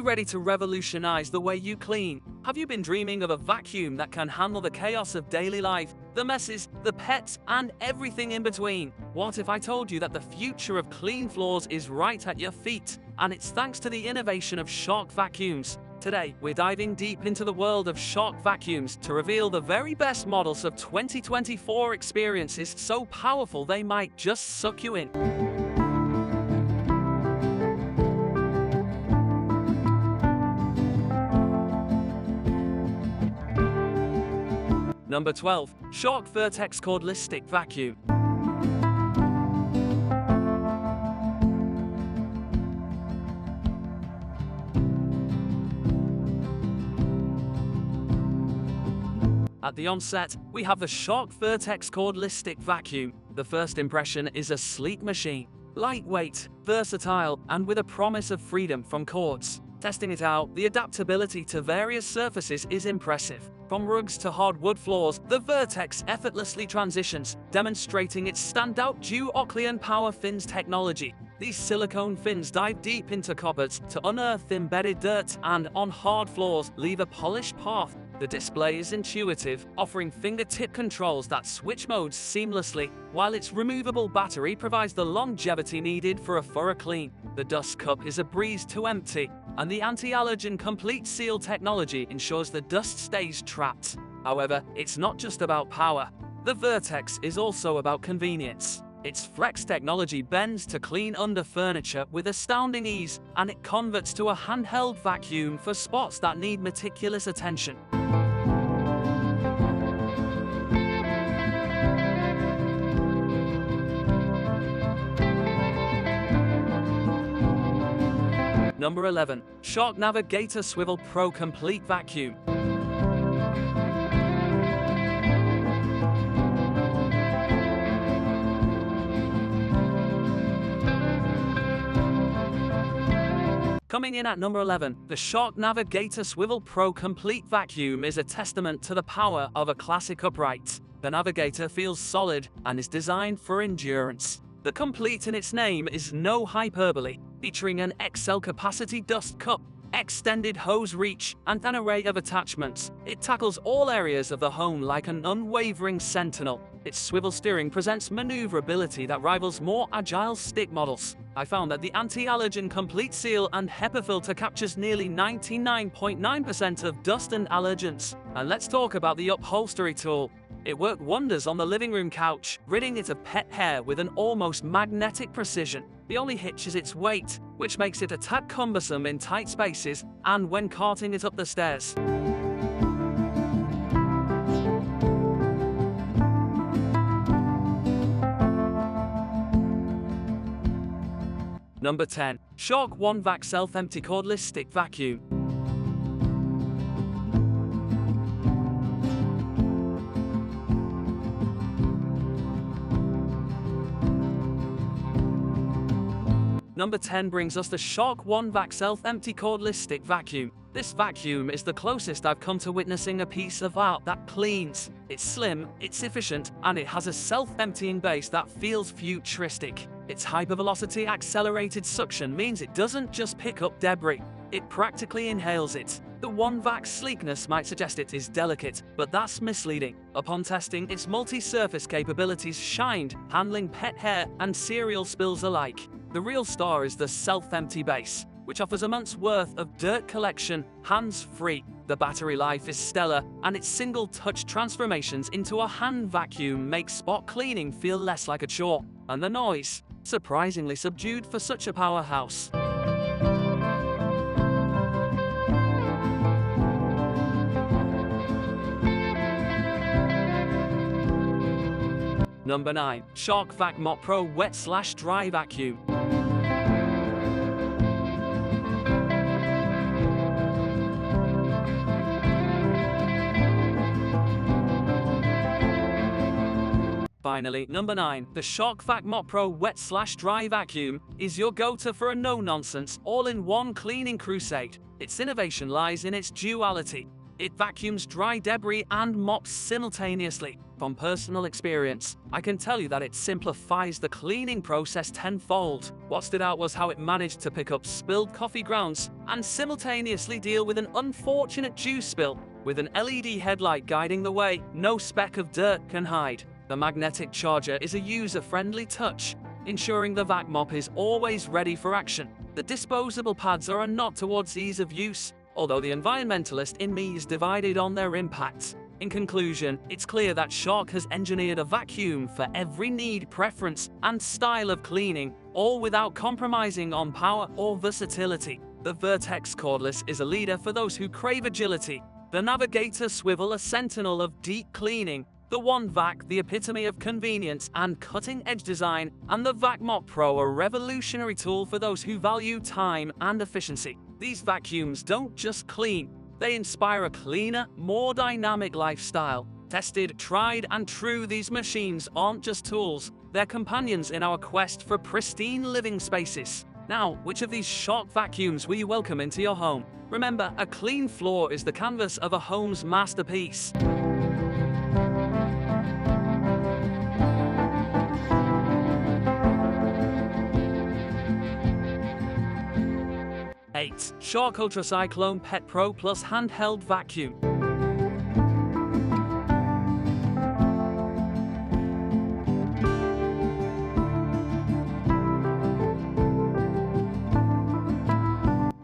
ready to revolutionize the way you clean? Have you been dreaming of a vacuum that can handle the chaos of daily life, the messes, the pets, and everything in between? What if I told you that the future of clean floors is right at your feet, and it's thanks to the innovation of Shark vacuums? Today, we're diving deep into the world of Shark vacuums to reveal the very best models of 2024 experiences so powerful they might just suck you in. Number 12. Shark Vertex Cordless Stick Vacuum. At the onset, we have the Shark Vertex Cordless Stick Vacuum. The first impression is a sleek machine. Lightweight, versatile, and with a promise of freedom from cords. Testing it out, the adaptability to various surfaces is impressive. From rugs to hardwood floors, the Vertex effortlessly transitions, demonstrating its standout dual-Oclean power fins technology. These silicone fins dive deep into cupboards to unearth embedded dirt and, on hard floors, leave a polished path. The display is intuitive, offering fingertip controls that switch modes seamlessly, while its removable battery provides the longevity needed for a thorough clean. The dust cup is a breeze to empty, and the anti-allergen complete seal technology ensures the dust stays trapped. However, it's not just about power. The Vertex is also about convenience. Its flex technology bends to clean under furniture with astounding ease, and it converts to a handheld vacuum for spots that need meticulous attention. Number 11. Shark Navigator Swivel Pro Complete Vacuum. Coming in at number 11, the Shark Navigator Swivel Pro Complete Vacuum is a testament to the power of a classic upright. The Navigator feels solid and is designed for endurance. The complete in its name is no hyperbole, featuring an XL capacity dust cup, extended hose reach, and an array of attachments. It tackles all areas of the home like an unwavering sentinel. Its swivel steering presents maneuverability that rivals more agile stick models. I found that the anti-allergen complete seal and HEPA filter captures nearly 99.9% of dust and allergens. And let's talk about the upholstery tool. It worked wonders on the living room couch, ridding it of pet hair with an almost magnetic precision. The only hitch is its weight, which makes it a tad cumbersome in tight spaces and when carting it up the stairs. Number 10. Shark Wandvac Self-Empty Cordless Stick Vacuum. Number 10 brings us the Shark Wandvac Self-Empty Cordless Stick Vacuum. This vacuum is the closest I've come to witnessing a piece of art that cleans. It's slim, it's efficient, and it has a self-emptying base that feels futuristic. Its hypervelocity accelerated suction means it doesn't just pick up debris, it practically inhales it. The Wandvac's sleekness might suggest it is delicate, but that's misleading. Upon testing, its multi-surface capabilities shined, handling pet hair and cereal spills alike. The real star is the self-empty base, which offers a month's worth of dirt collection, hands-free. The battery life is stellar, and its single-touch transformations into a hand vacuum make spot cleaning feel less like a chore. And the noise, surprisingly subdued for such a powerhouse. Number 9. Shark Vacmop Pro Wet/Dry Vacuum. Finally, number 9. The Shark Vacmop Pro Wet/Dry Vacuum is your go-to for a no-nonsense, all-in-one cleaning crusade. Its innovation lies in its duality. It vacuums dry debris and mops simultaneously. From personal experience, I can tell you that it simplifies the cleaning process tenfold. What stood out was how it managed to pick up spilled coffee grounds and simultaneously deal with an unfortunate juice spill. With an LED headlight guiding the way, no speck of dirt can hide. The magnetic charger is a user-friendly touch, ensuring the Vacmop is always ready for action. The disposable pads are a nod towards ease of use, although the environmentalist in me is divided on their impacts. In conclusion, it's clear that Shark has engineered a vacuum for every need, preference, and style of cleaning, all without compromising on power or versatility. The Vertex Cordless is a leader for those who crave agility, the Navigator Swivel a sentinel of deep cleaning, the Wandvac the epitome of convenience and cutting-edge design, and the Vacmop Pro a revolutionary tool for those who value time and efficiency. These vacuums don't just clean, they inspire a cleaner, more dynamic lifestyle. Tested, tried, and true, these machines aren't just tools, they're companions in our quest for pristine living spaces. Now, which of these Shark vacuums will you welcome into your home? Remember, a clean floor is the canvas of a home's masterpiece. Shark UltraCyclone Pet Pro Plus Handheld Vacuum.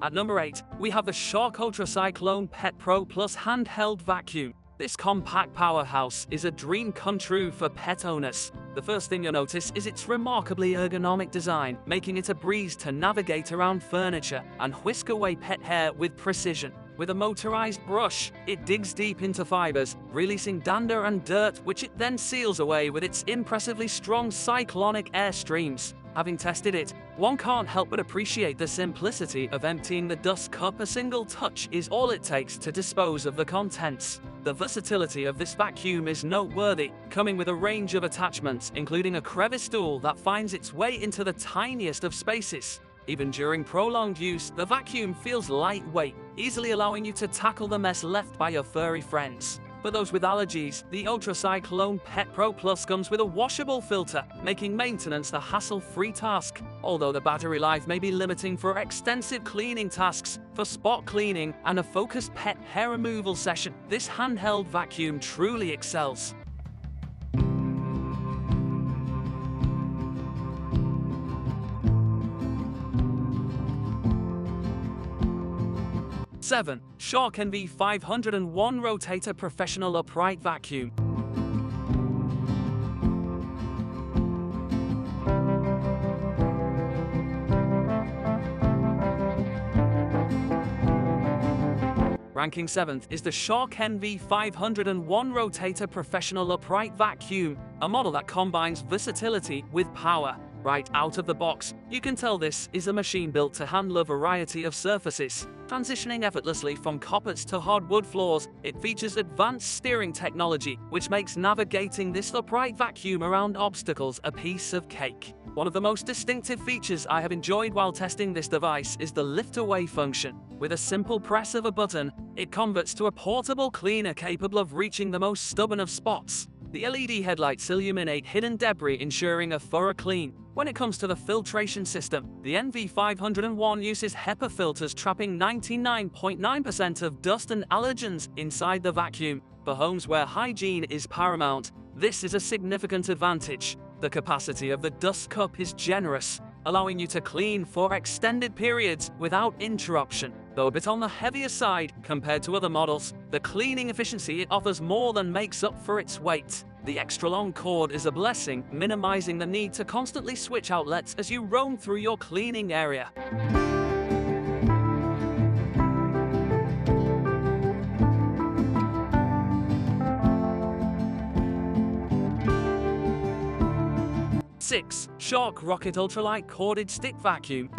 At number 8, we have the Shark UltraCyclone Pet Pro Plus Handheld Vacuum. This compact powerhouse is a dream come true for pet owners. The first thing you'll notice is its remarkably ergonomic design, making it a breeze to navigate around furniture and whisk away pet hair with precision. With a motorized brush, it digs deep into fibers, releasing dander and dirt, which it then seals away with its impressively strong cyclonic air streams. Having tested it, one can't help but appreciate the simplicity of emptying the dust cup. A single touch is all it takes to dispose of the contents. The versatility of this vacuum is noteworthy, coming with a range of attachments, including a crevice tool that finds its way into the tiniest of spaces. Even during prolonged use, the vacuum feels lightweight, easily allowing you to tackle the mess left by your furry friends. For those with allergies, the UltraCyclone Pet Pro Plus comes with a washable filter, making maintenance a hassle-free task. Although the battery life may be limiting for extensive cleaning tasks, for spot cleaning and a focused pet hair removal session, this handheld vacuum truly excels. Shark NV501 Rotator Professional Upright Vacuum. Ranking 7th is the Shark NV501 Rotator Professional Upright Vacuum, a model that combines versatility with power. Right out of the box, you can tell this is a machine built to handle a variety of surfaces. Transitioning effortlessly from carpets to hardwood floors, it features advanced steering technology, which makes navigating this upright vacuum around obstacles a piece of cake. One of the most distinctive features I have enjoyed while testing this device is the lift-away function. With a simple press of a button, it converts to a portable cleaner capable of reaching the most stubborn of spots. The LED headlights illuminate hidden debris, ensuring a thorough clean. When it comes to the filtration system, the NV501 uses HEPA filters, trapping 99.9% of dust and allergens inside the vacuum. For homes where hygiene is paramount, this is a significant advantage. The capacity of the dust cup is generous, allowing you to clean for extended periods without interruption. Though a bit on the heavier side compared to other models, the cleaning efficiency it offers more than makes up for its weight. The extra long cord is a blessing, minimizing the need to constantly switch outlets as you roam through your cleaning area. Shark Rocket Ultralight Corded Stick Vacuum.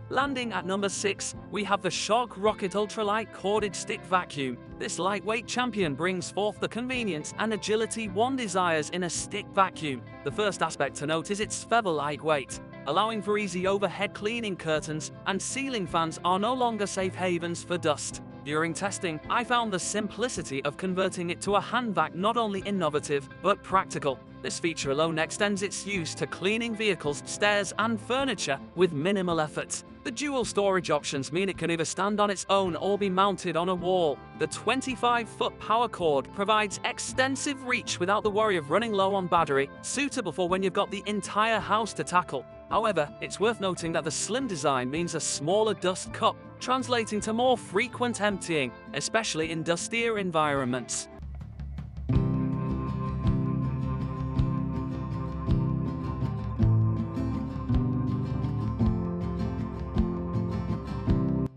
Landing at number 6, we have the Shark Rocket Ultralight Corded Stick Vacuum. This lightweight champion brings forth the convenience and agility one desires in a stick vacuum. The first aspect to note is its feather-like weight, allowing for easy overhead cleaning. Curtains and ceiling fans are no longer safe havens for dust. During testing, I found the simplicity of converting it to a Handvac not only innovative, but practical. This feature alone extends its use to cleaning vehicles, stairs, and furniture with minimal effort. The dual storage options mean it can either stand on its own or be mounted on a wall. The 25-foot power cord provides extensive reach without the worry of running low on battery, suitable for when you've got the entire house to tackle. However, it's worth noting that the slim design means a smaller dust cup, translating to more frequent emptying, especially in dustier environments.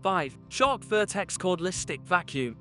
Five, Shark Vertex Cordless Stick Vacuum.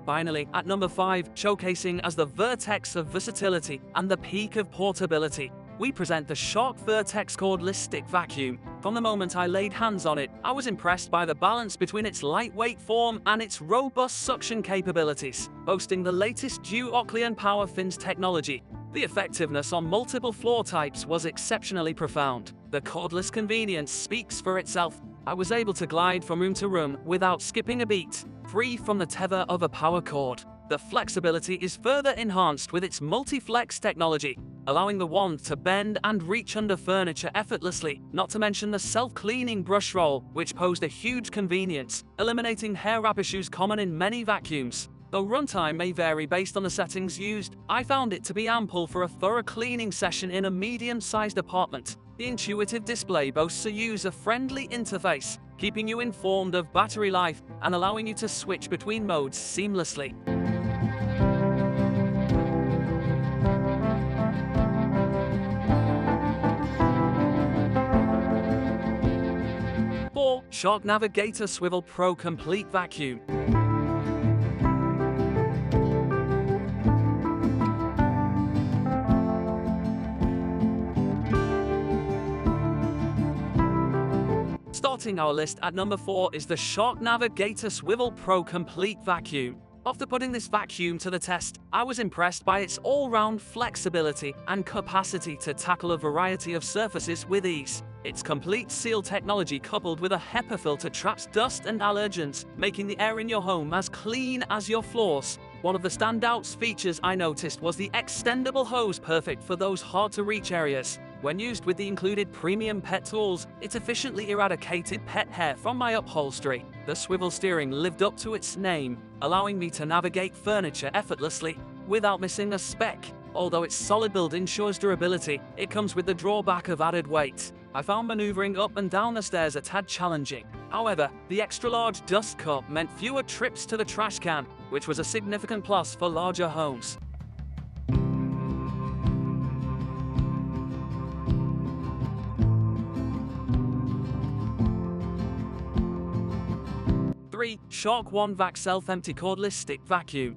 Finally, at number 5, showcasing as the Vertex of versatility and the peak of portability, we present the Shark Vertex Cordless Stick Vacuum. From the moment I laid hands on it, I was impressed by the balance between its lightweight form and its robust suction capabilities. Boasting the latest dual power fins technology, the effectiveness on multiple floor types was exceptionally profound. The cordless convenience speaks for itself. I was able to glide from room to room without skipping a beat, free from the tether of a power cord. The flexibility is further enhanced with its multi-flex technology, allowing the wand to bend and reach under furniture effortlessly, not to mention the self-cleaning brush roll, which posed a huge convenience, eliminating hair wrap issues common in many vacuums. Though runtime may vary based on the settings used, I found it to be ample for a thorough cleaning session in a medium-sized apartment. The intuitive display boasts a user-friendly interface, keeping you informed of battery life and allowing you to switch between modes seamlessly. Shark Navigator Swivel Pro Complete Vacuum. Starting our list at number 4 is the Shark Navigator Swivel Pro Complete Vacuum. After putting this vacuum to the test, I was impressed by its all-round flexibility and capacity to tackle a variety of surfaces with ease. Its complete seal technology coupled with a HEPA filter traps dust and allergens, making the air in your home as clean as your floors. One of the standout features I noticed was the extendable hose, perfect for those hard-to-reach areas. When used with the included premium pet tools, it efficiently eradicated pet hair from my upholstery. The swivel steering lived up to its name, allowing me to navigate furniture effortlessly without missing a speck. Although its solid build ensures durability, it comes with the drawback of added weight. I found maneuvering up and down the stairs a tad challenging. However, the extra-large dust cup meant fewer trips to the trash can, which was a significant plus for larger homes. Shark Wandvac Self-Empty Cordless Stick Vacuum.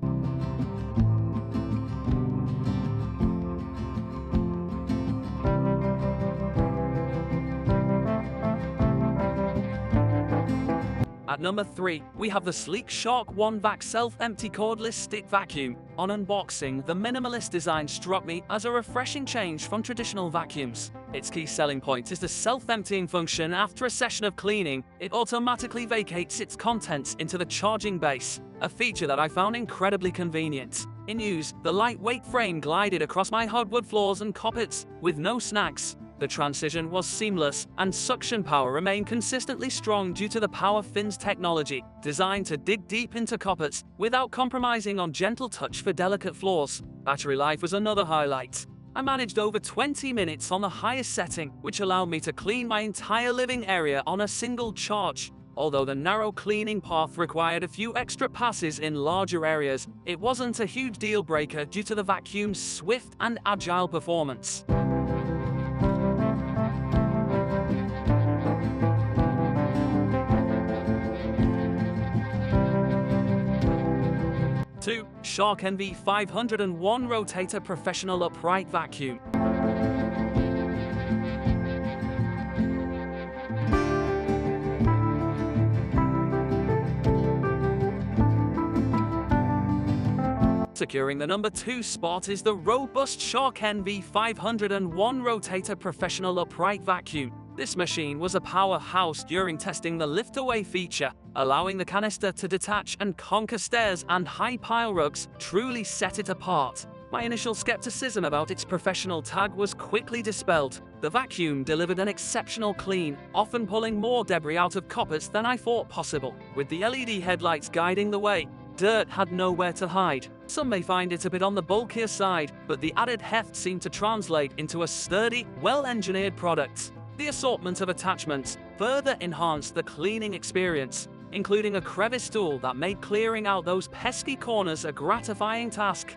At number 3, we have the sleek Shark Wandvac Self-Empty Cordless Stick Vacuum. On unboxing, the minimalist design struck me as a refreshing change from traditional vacuums. Its key selling point is the self-emptying function. After a session of cleaning, it automatically vacates its contents into the charging base, a feature that I found incredibly convenient. In use, the lightweight frame glided across my hardwood floors and carpets with no snags. The transition was seamless, and suction power remained consistently strong due to the power fins technology, designed to dig deep into carpets without compromising on gentle touch for delicate floors. Battery life was another highlight. I managed over 20 minutes on the highest setting, which allowed me to clean my entire living area on a single charge. Although the narrow cleaning path required a few extra passes in larger areas, it wasn't a huge deal breaker due to the vacuum's swift and agile performance. 2. Shark NV501 Rotator Professional Upright Vacuum. Securing the number 2 spot is the robust Shark NV501 Rotator Professional Upright Vacuum. This machine was a powerhouse during testing the lift-away feature, allowing the canister to detach and conquer stairs and high pile rugs truly set it apart. My initial skepticism about its professional tag was quickly dispelled. The vacuum delivered an exceptional clean, often pulling more debris out of coppers than I thought possible. With the LED headlights guiding the way, dirt had nowhere to hide. Some may find it a bit on the bulkier side, but the added heft seemed to translate into a sturdy, well-engineered product. The assortment of attachments further enhanced the cleaning experience, including a crevice tool that made clearing out those pesky corners a gratifying task.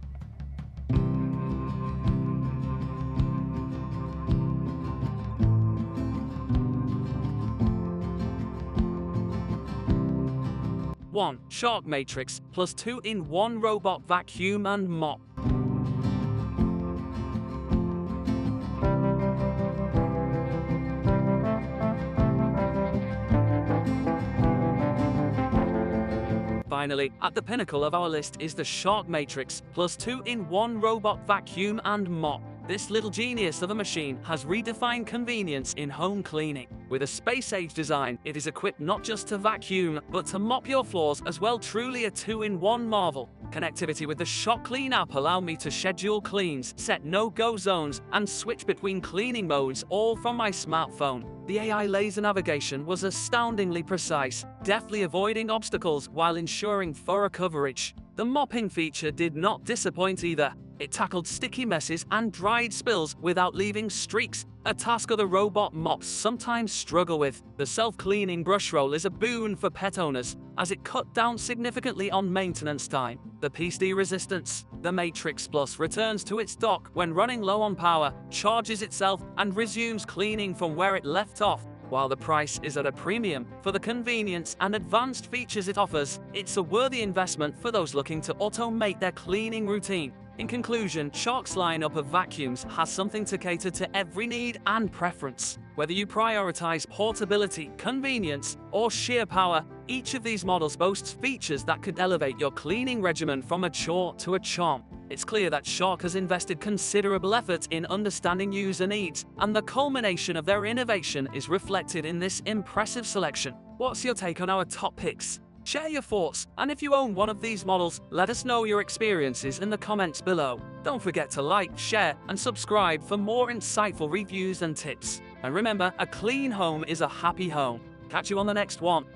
One Shark Matrix plus 2-in-1 robot vacuum and mop. Finally, at the pinnacle of our list is the Shark Matrix plus 2-in-1 robot vacuum and mop. This little genius of a machine has redefined convenience in home cleaning. With a space-age design, it is equipped not just to vacuum, but to mop your floors as well. Truly a 2-in-1 marvel. Connectivity with the ShockClean app allow me to schedule cleans, set no-go zones, and switch between cleaning modes all from my smartphone. The AI laser navigation was astoundingly precise, deftly avoiding obstacles while ensuring thorough coverage. The mopping feature did not disappoint either. It tackled sticky messes and dried spills without leaving streaks, a task other robot mops sometimes struggle with. The self-cleaning brush roll is a boon for pet owners, as it cut down significantly on maintenance time. The PSD resistance. The Matrix Plus returns to its dock when running low on power, charges itself, and resumes cleaning from where it left off. While the price is at a premium for the convenience and advanced features it offers, it's a worthy investment for those looking to automate their cleaning routine. In conclusion, Shark's lineup of vacuums has something to cater to every need and preference. Whether you prioritize portability, convenience, or sheer power, each of these models boasts features that could elevate your cleaning regimen from a chore to a charm. It's clear that Shark has invested considerable effort in understanding user needs, and the culmination of their innovation is reflected in this impressive selection. What's your take on our top picks? Share your thoughts, and if you own one of these models, let us know your experiences in the comments below. Don't forget to like, share, and subscribe for more insightful reviews and tips. And remember, a clean home is a happy home. Catch you on the next one.